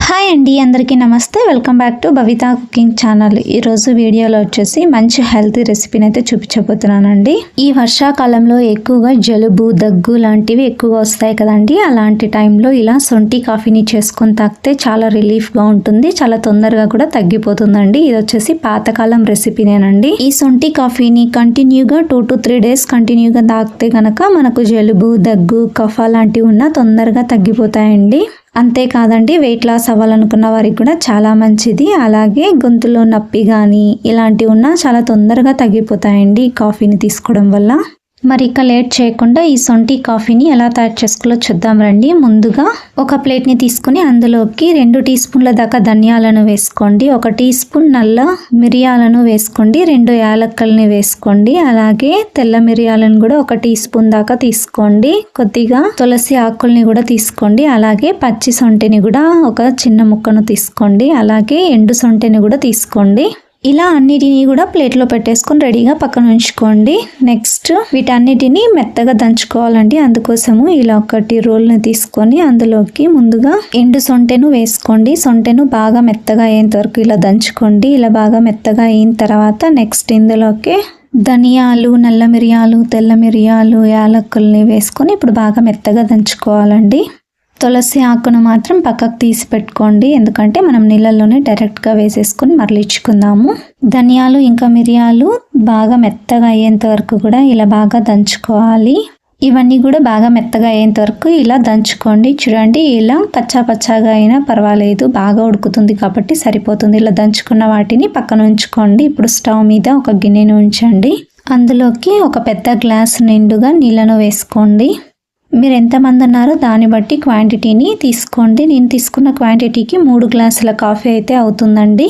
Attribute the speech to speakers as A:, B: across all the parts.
A: Hi అండి, అందరికీ నమస్తే. Welcome back to Bhavitha cooking channel. ఈరోజు వీడియోలో వచ్చేసి మంచి హెల్తీ రెసిపీని అయితే చూపించబోతున్నానండి. ఈ వర్షాకాలంలో ఎక్కువగా జలుబు, దగ్గు లాంటివి ఎక్కువగా వస్తాయి కదండి. అలాంటి టైంలో ఇలా సొంటి కాఫీని చేసుకొని తాగితే చాలా రిలీఫ్గా ఉంటుంది, చాలా తొందరగా కూడా తగ్గిపోతుందండి. ఇది వచ్చేసి పాతకాలం రెసిపీనేనండి. ఈ సొంటి కాఫీని కంటిన్యూగా 2 to 3 days కంటిన్యూగా తాగితే కనుక మనకు జలుబు, దగ్గు, కఫ లాంటివి ఉన్నా తొందరగా తగ్గిపోతాయండి. అంతేకాదండి, వెయిట్ లాస్ అవ్వాలనుకున్న వారికి కూడా చాలా మంచిది. అలాగే గొంతులో నొప్పి కానీ ఇలాంటివి ఉన్నా చాలా తొందరగా తగ్గిపోతాయండి ఈ కాఫీని తీసుకోవడం వల్ల. మరి ఇక లేట్ చేయకుండా ఈ సొంటి కాఫీని ఎలా తయారు చేసుకోవాలో చూద్దాం రండి. ముందుగా ఒక ప్లేట్ని తీసుకుని అందులోకి 2 టీ స్పూన్ల దాకా ధనియాలను వేసుకోండి, 1 టీ స్పూన్ నల్ల మిరియాలను వేసుకోండి, 2 యాలక్కల్ని వేసుకోండి. అలాగే తెల్ల మిరియాలను కూడా 1 టీ స్పూన్ దాకా తీసుకోండి. కొద్దిగా తులసి ఆకుల్ని కూడా తీసుకోండి. అలాగే పచ్చి సొంటిని కూడా ఒక చిన్న ముక్కను తీసుకోండి. అలాగే ఎండు సొంటిని కూడా తీసుకోండి. ఇలా అన్నిటినీ కూడా ప్లేట్లో పెట్టేసుకొని రెడీగా పక్కన ఉంచుకోండి. నెక్స్ట్ వీటన్నిటిని మెత్తగా దంచుకోవాలండి. అందుకోసము ఇలా 1 రోల్ని తీసుకొని అందులోకి ముందుగా ఎండు సొంటెను వేసుకోండి. సొంటెను బాగా మెత్తగా అయ్యేంత వరకు ఇలా దంచుకోండి. ఇలా బాగా మెత్తగా అయిన తర్వాత నెక్స్ట్ ఇందులోకి ధనియాలు, నల్ల మిరియాలు, తెల్ల మిరియాలు, యాలక్కుల్ని వేసుకొని ఇప్పుడు బాగా మెత్తగా దంచుకోవాలండి. తులసి ఆకును మాత్రం పక్కకు తీసి పెట్టుకోండి, ఎందుకంటే మనం నీళ్ళల్లోనే డైరెక్ట్గా వేసేసుకొని మరలించుకుందాము. ధనియాలు ఇంకా మిరియాలు బాగా మెత్తగా అయ్యేంత వరకు కూడా ఇలా బాగా దంచుకోవాలి. ఇవన్నీ కూడా బాగా మెత్తగా అయ్యేంత వరకు ఇలా దంచుకోండి. చూడండి, ఇలా పచ్చా పచ్చాగా అయినా పర్వాలేదు, బాగా ఉడుకుతుంది కాబట్టి సరిపోతుంది. ఇలా దంచుకున్న వాటిని పక్కన ఉంచుకోండి. ఇప్పుడు స్టవ్ మీద ఒక గిన్నెను ఉంచండి. అందులోకి ఒక పెద్ద గ్లాస్ నిండుగా నీళ్ళను వేసుకోండి. మీరు ఎంతమంది ఉన్నారో దాన్ని బట్టి క్వాంటిటీని తీసుకోండి. నేను తీసుకున్న క్వాంటిటీకి 3 గ్లాసుల కాఫీ అయితే అవుతుందండి.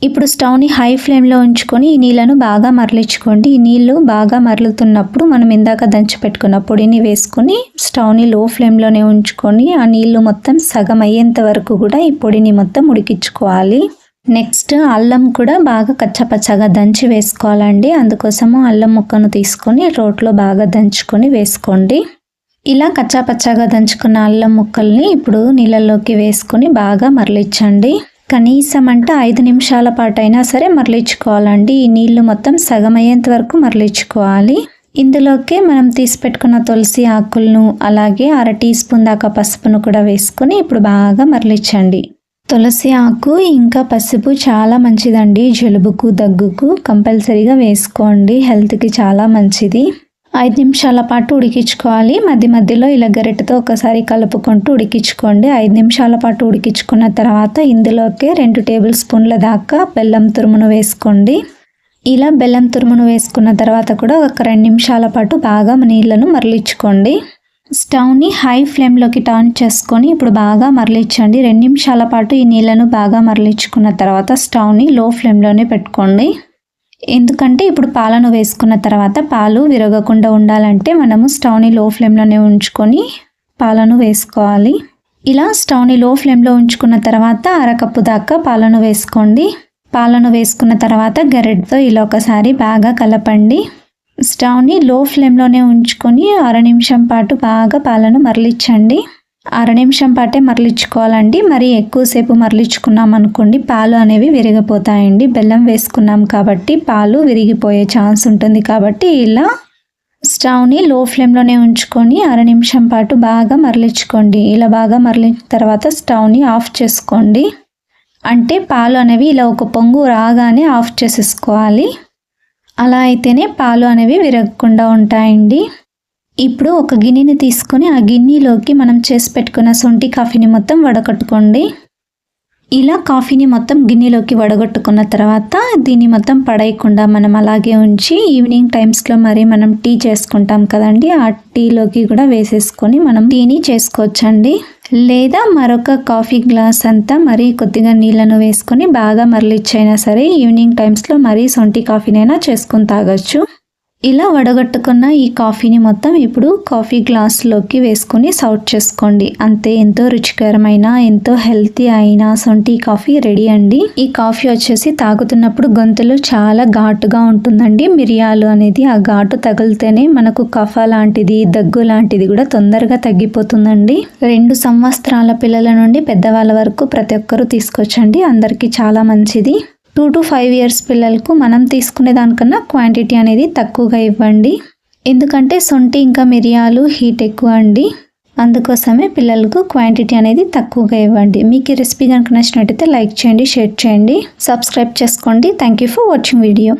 A: ఇప్పుడు స్టవ్ని హై ఫ్లేమ్లో ఉంచుకొని ఈ నీళ్ళను బాగా మరలించుకోండి. ఈ నీళ్ళు బాగా మరలుతున్నప్పుడు మనం ఇందాక దంచి పెట్టుకున్న పొడిని వేసుకొని స్టవ్ని లో ఫ్లేమ్లోనే ఉంచుకొని ఆ నీళ్ళు మొత్తం సగం అయ్యేంత వరకు కూడా ఈ పొడిని మొత్తం ఉడికించుకోవాలి. నెక్స్ట్ అల్లం కూడా బాగా కచ్చపచ్చగా దంచి వేసుకోవాలండి. అందుకోసము అల్లం ముక్కను తీసుకొని రోట్లో బాగా దంచుకొని వేసుకోండి. ఇలా కచ్చాపచ్చాగా దంచుకున్న అల్లం ముక్కల్ని ఇప్పుడు నీళ్ళల్లోకి వేసుకొని బాగా మరలించండి. కనీసం అంటే 5 నిమిషాల పాటు అయినా సరే మరలించుకోవాలండి. ఈ నీళ్లు మొత్తం సగం అయ్యేంత వరకు మరలించుకోవాలి. ఇందులోకి మనం తీసి పెట్టుకున్న తులసి ఆకులను అలాగే 1/2 టీ స్పూన్ దాకా పసుపును కూడా వేసుకొని ఇప్పుడు బాగా మరలించండి. తులసి ఆకు ఇంకా పసుపు చాలా మంచిదండి. జలుబుకు, దగ్గుకు కంపల్సరీగా వేసుకోండి, హెల్త్కి చాలా మంచిది. 5 నిమిషాల పాటు ఉడికించుకోవాలి. మధ్య మధ్యలో ఇలా గరిటెతో ఒకసారి కలుపుకుంటూ ఉడికించుకోండి. 5 నిమిషాల పాటు ఉడికించుకున్న తర్వాత ఇందులోకి 2 టేబుల్ స్పూన్ల దాకా బెల్లం తురుమును వేసుకోండి. ఇలా బెల్లం తురుమును వేసుకున్న తర్వాత కూడా ఒక 2 నిమిషాల పాటు బాగా నీళ్ళను మరలించుకోండి. స్టవ్ని హై ఫ్లేమ్లోకి టర్న్ చేసుకొని ఇప్పుడు బాగా మరలించండి. 2 నిమిషాల పాటు ఈ నీళ్ళను బాగా మరలించుకున్న తర్వాత స్టవ్ని లో ఫ్లేమ్లోనే పెట్టుకోండి. ఎందుకంటే ఇప్పుడు పాలను వేసుకున్న తర్వాత పాలు విరగకుండా ఉండాలంటే మనము స్టవ్ని లో ఫ్లేమ్లోనే ఉంచుకొని పాలను వేసుకోవాలి. ఇలా స్టవ్ని లో ఫ్లేమ్లో ఉంచుకున్న తర్వాత 1/2 కప్పు దాకా పాలను వేసుకోండి. పాలను వేసుకున్న తర్వాత గరిటెతో ఇలా ఒకసారి బాగా కలపండి. స్టవ్ని లో ఫ్లేమ్లోనే ఉంచుకొని 1/2 నిమిషం పాటు బాగా పాలను మరలించండి. 1/2 నిమిషం పాటే మరలించుకోవాలండి. మరి ఎక్కువసేపు మరలించుకున్నాం అనుకోండి పాలు అనేవి విరిగిపోతాయండి. బెల్లం వేసుకున్నాం కాబట్టి పాలు విరిగిపోయే ఛాన్స్ ఉంటుంది. కాబట్టి ఇలా స్టవ్ని లో ఫ్లేమ్లోనే ఉంచుకొని 1/2 నిమిషం పాటు బాగా మరలించుకోండి. ఇలా బాగా మరలించిన తర్వాత స్టవ్ని ఆఫ్ చేసుకోండి. అంటే పాలు అనేవి ఇలా ఒక పొంగు రాగానే ఆఫ్ చేసేసుకోవాలి. అలా అయితేనే పాలు అనేవి విరగకుండా ఉంటాయండి. ఇప్పుడు ఒక గిన్నెని తీసుకొని ఆ గిన్నెలోకి మనం చేసి పెట్టుకున్న సొంటి కాఫీని మొత్తం వడగట్టుకోండి. ఇలా కాఫీని మొత్తం గిన్నెలోకి వడగట్టుకున్న తర్వాత దీన్ని మొత్తం పడేయకుండా మనం అలాగే ఉంచి ఈవినింగ్ టైమ్స్లో మరి మనం టీ చేసుకుంటాం కదండి, ఆ టీలోకి కూడా వేసేసుకొని మనం టీని చేసుకోవచ్చండి. లేదా మరొక కాఫీ గ్లాస్ అంతా మరి కొద్దిగా నీళ్ళను వేసుకొని బాగా మరలిచ్చైనా సరే ఈవినింగ్ టైమ్స్లో మరి సొంటి కాఫీనైనా చేసుకొని తాగొచ్చు. ఇలా వడగట్టుకున్న ఈ కాఫీని మొత్తం ఇప్పుడు కాఫీ గ్లాస్లోకి వేసుకుని సర్వ్ చేసుకోండి. అంతే, ఎంతో రుచికరమైన ఎంతో హెల్తీ అయిన సొంటి కాఫీ రెడీ అండి. ఈ కాఫీ వచ్చేసి తాగుతున్నప్పుడు గొంతులో చాలా ఘాటుగా ఉంటుందండి. మిరియాలు అనేది ఆ ఘాటు తగిలితేనే మనకు కఫ లాంటిది దగ్గు లాంటిది కూడా తొందరగా తగ్గిపోతుందండి. 2 సంవత్సరాల పిల్లల నుండి పెద్దవాళ్ళ వరకు ప్రతి ఒక్కరూ తీసుకోవచ్చండి. అందరికీ చాలా మంచిది. 2 to 5 years పిల్లలకు మనం తీసుకునే దానికన్నా క్వాంటిటీ అనేది తక్కువగా ఇవ్వండి. ఎందుకంటే సొంటి ఇంకా మిరియాలు హీట్ ఎక్కువ అండి. అందుకోసమే పిల్లలకు క్వాంటిటీ అనేది తక్కువగా ఇవ్వండి. మీకు ఈ రెసిపీ కనుక నచ్చినట్టయితే లైక్ చేయండి, షేర్ చేయండి, సబ్స్క్రైబ్ చేసుకోండి. Thank you for watching video.